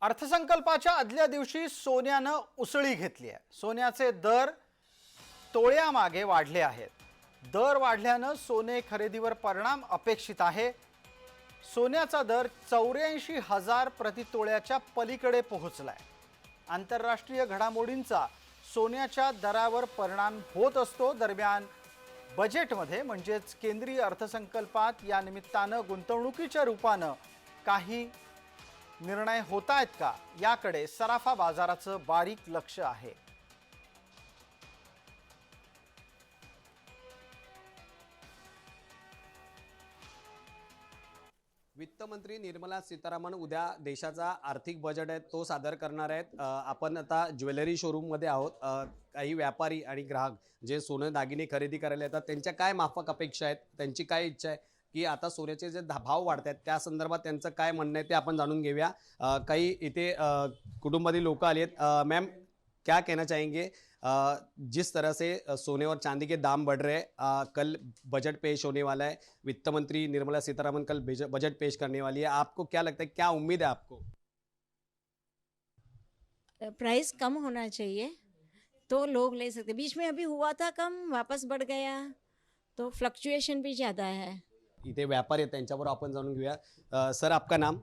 अर्थसंकल्पाच्या आदल्या दिवशी सोन्यानं उसळी घेतली आहे। सोन्याचे दर तोळ्यामागे वाढले आहेत। दर वाढल्यानं सोने खरेदीवर परिणाम अपेक्षित आहे। सोन्याचा दर 84,000 प्रति तोळ्याच्या पलीकडे पोहोचलाय। आंतरराष्ट्रीय घडामोडींचा सोन्याच्या दरावर परिणाम होत असतो। दरम्यान बजेटमध्ये म्हणजेच केंद्रीय अर्थसंकल्पात या निमित्तानं गुंतवणुकीच्या रूपानं काही निर्णय होत आहेत का, याकडे सराफा बाजाराचं बारीक लक्ष आहे। वित्तमंत्री निर्मला सीतारामन उद्या देशाचा आर्थिक बजेट आहे तो सादर करणार आहेत। आपण आता ज्वेलरी शोरूम मध्ये आहोत। काही व्यापारी आणि ग्राहक जे सोने दागिने खरेदी करायला येतात त्यांच्या काय माफक अपेक्षा आहेत, त्यांची काय इच्छा आहे की आता सोन्याचे जे भाव वाढत आहेत त्या संदर्भात त्यांचं काय म्हणणं आहे ते आपण जाणून घेऊया। काही इथे कुटुंबातील लोक आले आहेत। मॅम, क्या कहना चाहेंगे? जिस तरह से सोने और चांदी के दाम बढ़ रहे हैं, कल बजट पेश होने वाला है, वित्त मंत्री निर्मला सीतारामन कल बजट पेश करने वाली है, आपको क्या लगता है, क्या उम्मीद है आपको? प्राइस कम होना चाहिए तो लोग ले सकते। बीच में अभी हुआ था कम, वापस बढ़ गया, तो फ्लक्चुएशन भी ज़्यादा है। इथे व्यापारी आहेत त्यांच्यावर आपण जाणून घेऊया। सर, आपका नाम?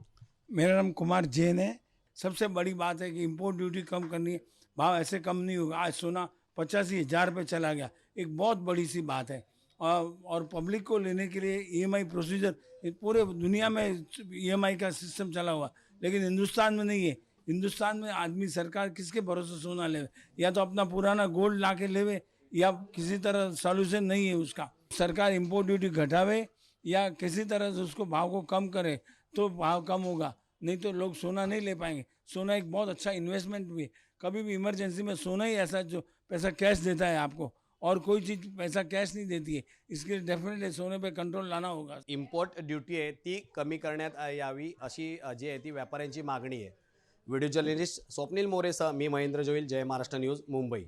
मेरा नाम कुमार जैन है। सबसे बड़ी बात है कि इंपोर्ट ड्यूटी कम करनी है, भाव ऐसे कम नहीं होगा। आज सोना 85,000 पे चला गया, एक बहुत बड़ी सी बात है। और पब्लिक को लेने के लिए ईएमआई प्रोसीजर, पूरे दुनिया में ईएमआई का सिस्टम चला हुआ, लेकिन हिंदुस्तान में नहीं है। हिंदुस्तान में आदमी, सरकार किसके भरोसे सोना लेवे? या तो अपना पुराना गोल्ड ला के लेवे, या किसी तरह सॉल्यूशन नहीं है उसका। सरकार इंपोर्ट ड्यूटी घटावे या किसी तरह से उसको भाव को कम करे तो भाव कम होगा, नहीं तो लोग सोना नहीं ले पाएंगे। सोना एक बहुत अच्छा इन्वेस्टमेंट भी है। कभी भी इमरजेंसी में सोना ही ऐसा जो पैसा कैश देता है आपको, और कोई चीज़ पैसा कैश नहीं देती है। इसके लिए डेफिनेटली सोने पे कंट्रोल लाना होगा। इम्पोर्ट ड्यूटी आहे ती कमी करण्यात यावी अशी जी आहे ती व्यापाऱ्यांची मागणी आहे। व्हिडिओ जर्नलिस्ट स्वप्नील मोरेसह मी महेंद्र जोईल, जय महाराष्ट्र न्यूज, मुंबई।